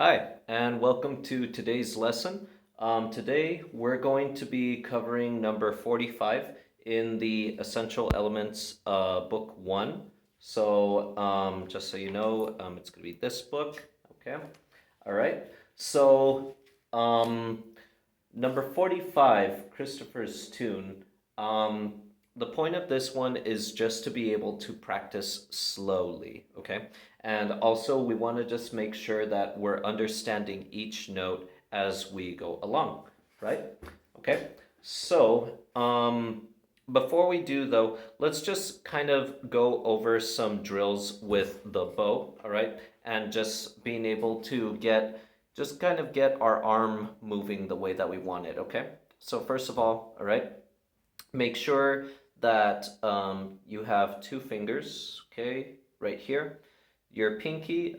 Hi, and welcome to today's lesson. Today we're going to be covering number 45 in the Essential Elements book 1. So just so you know, it's going to be this book. Okay. All right. So um, number 45, Christopher's Tune. Um, the point of this one is just to be able to practice slowly, okay? And also, we want to just make sure that we're understanding each note as we go along, right? Okay, so before we do though, let's just kind of go over some drills with the bow, all right? And just being able to just kind of get our arm moving the way that we want it, okay? So first of all right, make sure that you have two fingers, okay, right here. Your pinky,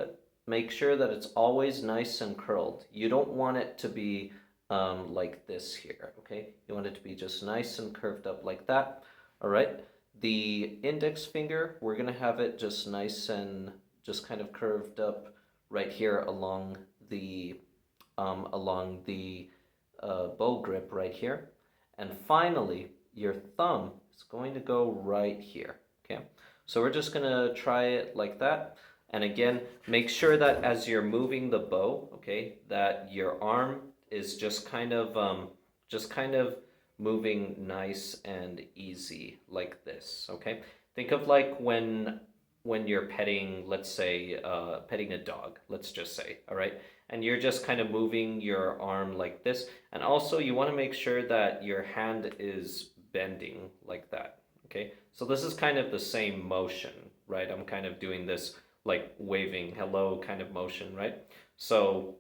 make sure that it's always nice and curled. You don't want it to be like this here, okay? You want it to be just nice and curved up like that, all right? The index finger, we're gonna have it just nice and just kind of curved up right here along the bow grip right here. And finally, your thumb is going to go right here, okay? So we're just gonna try it like that. And again, make sure that as you're moving the bow, okay, that your arm is just kind of moving nice and easy like this, okay? Think of like when you're petting, let's say, petting a dog, let's just say, all right? And you're just kind of moving your arm like this. And also you want to make sure that your hand is bending like that, okay? So this is kind of the same motion, right? I'm kind of doing this like waving hello kind of motion, right? So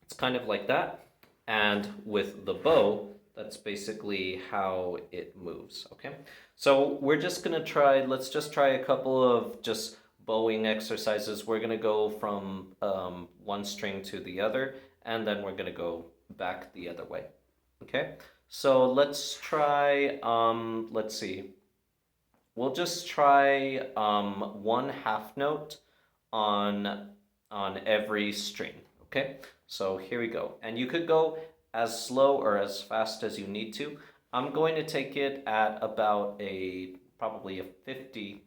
it's kind of like that. And with the bow, that's basically how it moves, okay? So we're just gonna try, let's just try a couple of just bowing exercises. We're gonna go from one string to the other, and then we're gonna go back the other way, okay? So let's try, let's see. We'll just try one half note on every string, okay? So here we go. And you could go as slow or as fast as you need to. I'm going to take it at about probably a 50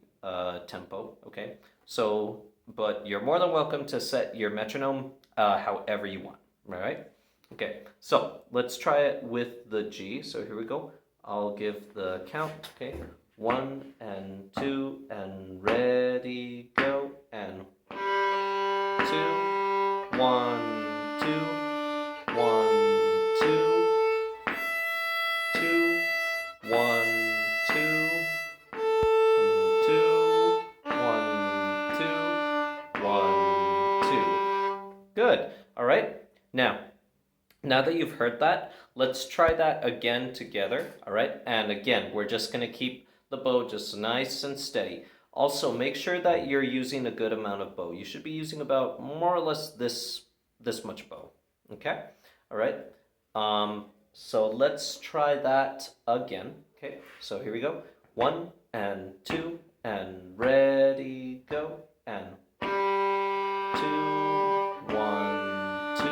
tempo, okay? So, but you're more than welcome to set your metronome however you want, all right? Okay, so let's try it with the G. So here we go. I'll give the count, okay? 1 and 2 and ready, go, and 2, 1, 2, 1, 2, 2, 1, 2, 2, 1, 2, 1, 2. Good. All right. Now that you've heard that, let's try that again together, all right? And again, we're just gonna keep the bow just nice and steady. Also, make sure that you're using a good amount of bow. You should be using about more or less this much bow, okay? All right. So let's try that again. Okay. So here we go. 1 and 2 and ready, go, and 2, 1, 2,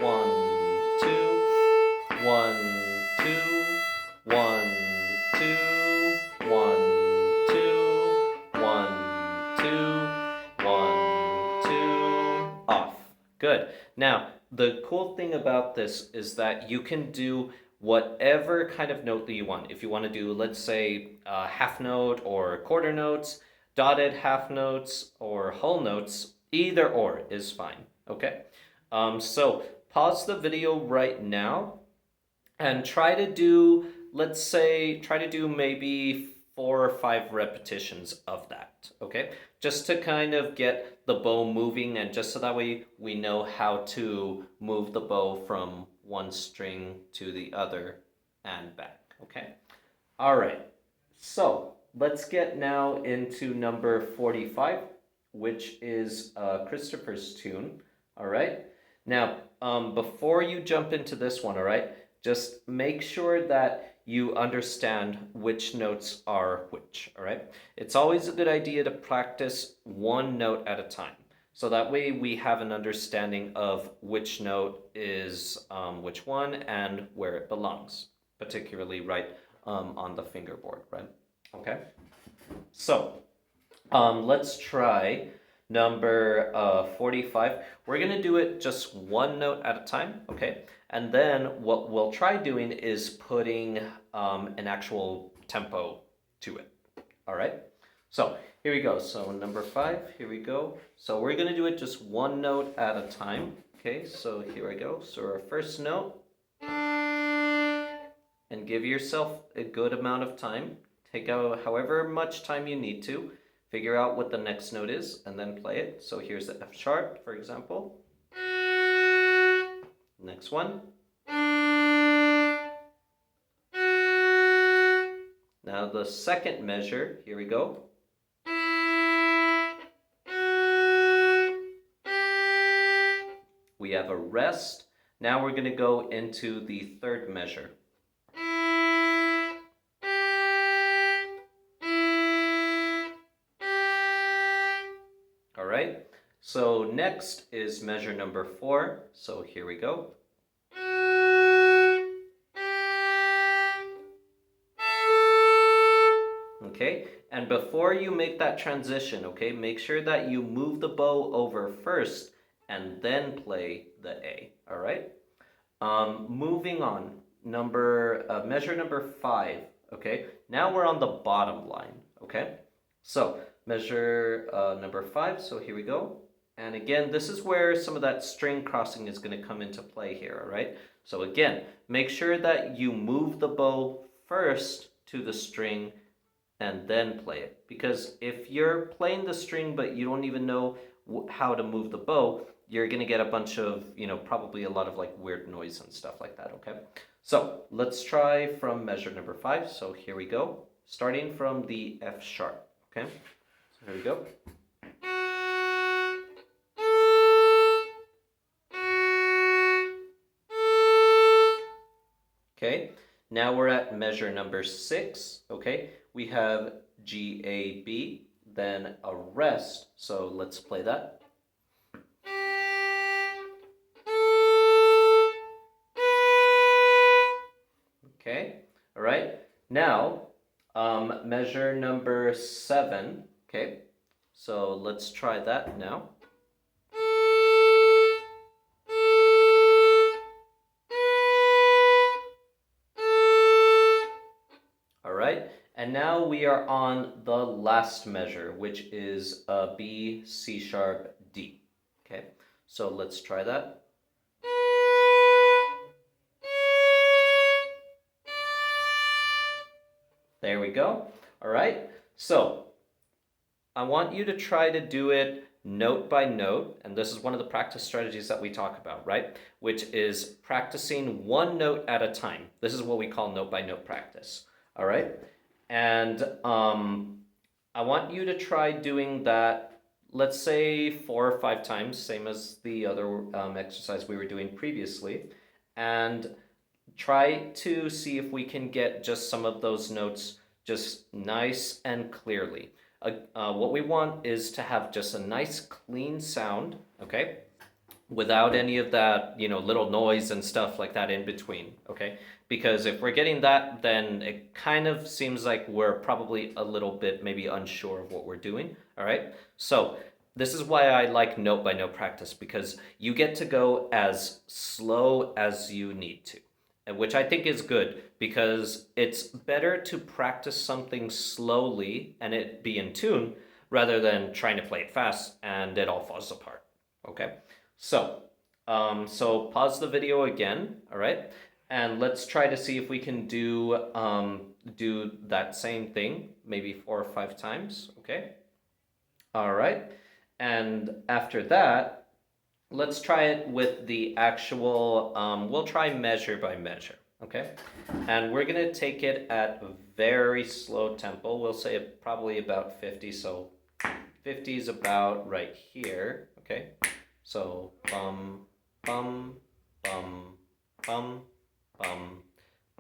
1, 2, 1, 2, 1, 2, 1, 2, 1, 2, 1, 2, off. Good. Now, the cool thing about this is that you can do whatever kind of note that you want. If you want to do, let's say, half note or quarter notes, dotted half notes, or whole notes, either or is fine, okay? So pause the video right now and try to do, let's say, try to do maybe 4 or 5 repetitions of that, okay? Just to kind of get the bow moving and just so that way we know how to move the bow from one string to the other and back, okay? All right, so let's get now into number 45, which is Christopher's Tune, all right? Now, before you jump into this one, all right, just make sure that you understand which notes are which, all right? It's always a good idea to practice one note at a time. So that way we have an understanding of which note is which one and where it belongs, particularly right on the fingerboard, right? Okay. So let's try number 45. We're going to do it just one note at a time, okay? And then what we'll try doing is putting an actual tempo to it, all right? So here we go. So number 5, here we go. So we're going to do it just one note at a time, okay? So here we go. So our first note, and give yourself a good amount of time. Take out however much time you need to. Figure out what the next note is and then play it. So here's the F sharp, for example. Next one. Now the second measure, here we go. We have a rest. Now we're going to go into the third measure. All right. So next is measure number 4. So here we go. Okay, and before you make that transition, okay, make sure that you move the bow over first and then play the A, all right? Moving on, measure number 5, okay? Now we're on the bottom line, okay? So measure number 5, so here we go. And again, this is where some of that string crossing is going to come into play here, all right? So again, make sure that you move the bow first to the string and then play it. Because if you're playing the string but you don't even know how to move the bow, you're going to get a bunch of, probably a lot of like weird noise and stuff like that, okay? So let's try from measure number 5. So here we go, starting from the F sharp, okay? So here we go. Okay, now we're at measure number 6, okay? We have G, A, B, then a rest, so let's play that. Okay, all right. Now, measure number 7, okay? So let's try that now. And now we are on the last measure, which is B, C sharp, D. Okay, so let's try that. There we go. All right, so I want you to try to do it note by note, and this is one of the practice strategies that we talk about, right? Which is practicing one note at a time. This is what we call note by note practice. All right. And I want you to try doing that, let's say 4 or 5 times, same as the other exercise we were doing previously. And try to see if we can get just some of those notes just nice and clearly. What we want is to have just a nice clean sound, okay? Without any of that, little noise and stuff like that in between, okay? Because if we're getting that, then it kind of seems like we're probably a little bit maybe unsure of what we're doing, all right? So this is why I like note by note practice, because you get to go as slow as you need to, and which I think is good, because it's better to practice something slowly and it be in tune rather than trying to play it fast and it all falls apart, okay? So pause the video again, all right? And let's try to see if we can do that same thing, maybe 4 or 5 times, okay? All right, and after that, let's try it with the actual, we'll try measure by measure, okay? And we're gonna take it at a very slow tempo. We'll say probably about 50, so 50 is about right here, okay? So, bum, bum, bum, bum, bum,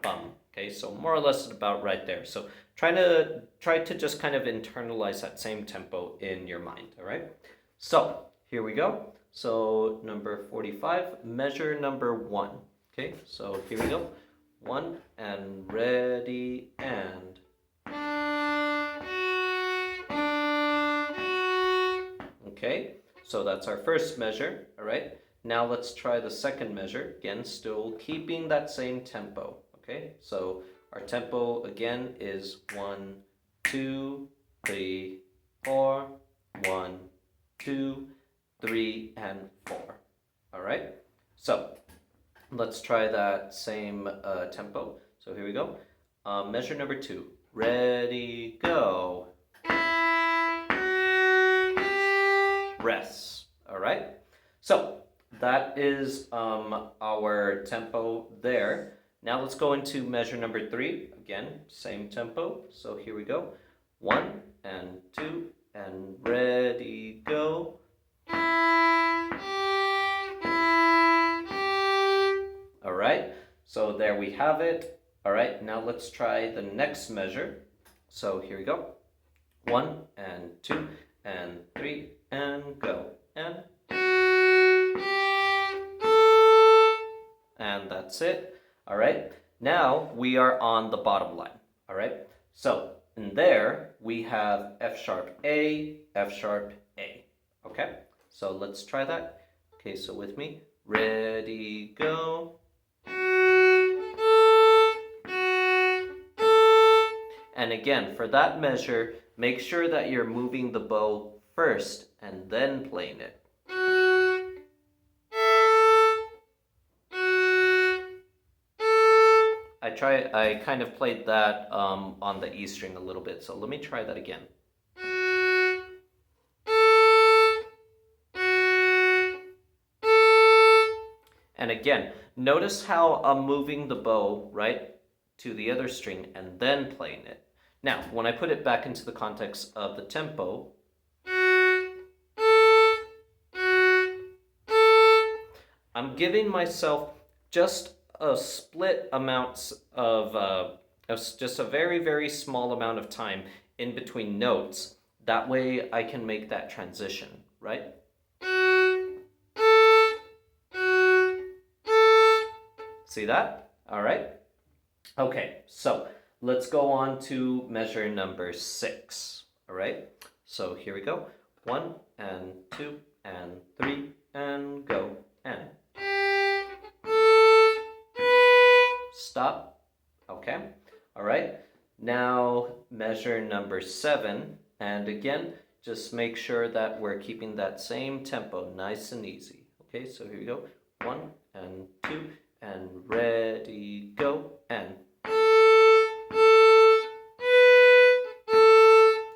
bum. Okay, so more or less about right there. So try to just kind of internalize that same tempo in your mind, all right? So here we go. So number 45, measure number 1. Okay, so here we go. 1 and ready and. Okay, so that's our first measure, all right? Now let's try the second measure, again, still keeping that same tempo, okay? So our tempo again is 1, 2, 3, 4, 1, 2, 3, and 4, all right? So let's try that same tempo. So here we go. Measure number 2, ready, go. Rest. All right. So that is our tempo there. Now let's go into measure number 3. Again, same tempo. So here we go. 1 and 2 and ready, go. All right. So there we have it. All right. Now let's try the next measure. So here we go. 1 and 2 and 3 and go. And that's it. All right. Now we are on the bottom line. All right. So in there we have F sharp A, F sharp A. Okay. So let's try that. Okay. So with me, ready, go. And again, for that measure, make sure that you're moving the bow first and then playing it. I kind of played that on the E string a little bit, so let me try that again. And again, notice how I'm moving the bow, right, to the other string and then playing it. Now, when I put it back into the context of the tempo, I'm giving myself just a split amounts of just a very, very small amount of time in between notes. That way I can make that transition, right? See that? All right. Okay, so let's go on to measure number 6. All right. So here we go. 1 and 2 and 3 and go and. Stop. Okay. All right. Now measure number 7. And again, just make sure that we're keeping that same tempo, nice and easy. Okay, so here we go. 1 and 2 and ready, go, and.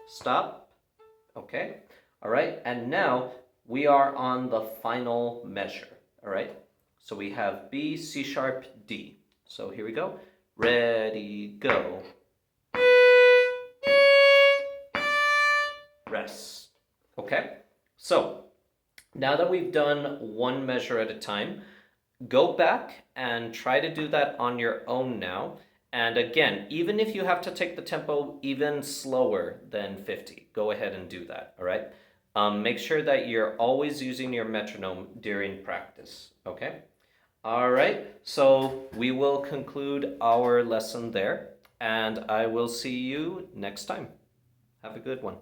Stop. Okay. All right. And now we are on the final measure. All right. So we have B, C sharp, D. So here we go. Ready, go. Rest. Okay. So now that we've done one measure at a time, go back and try to do that on your own now. And again, even if you have to take the tempo even slower than 50, go ahead and do that, all right? Make sure that you're always using your metronome during practice, okay? All right, so we will conclude our lesson there, and I will see you next time. Have a good one.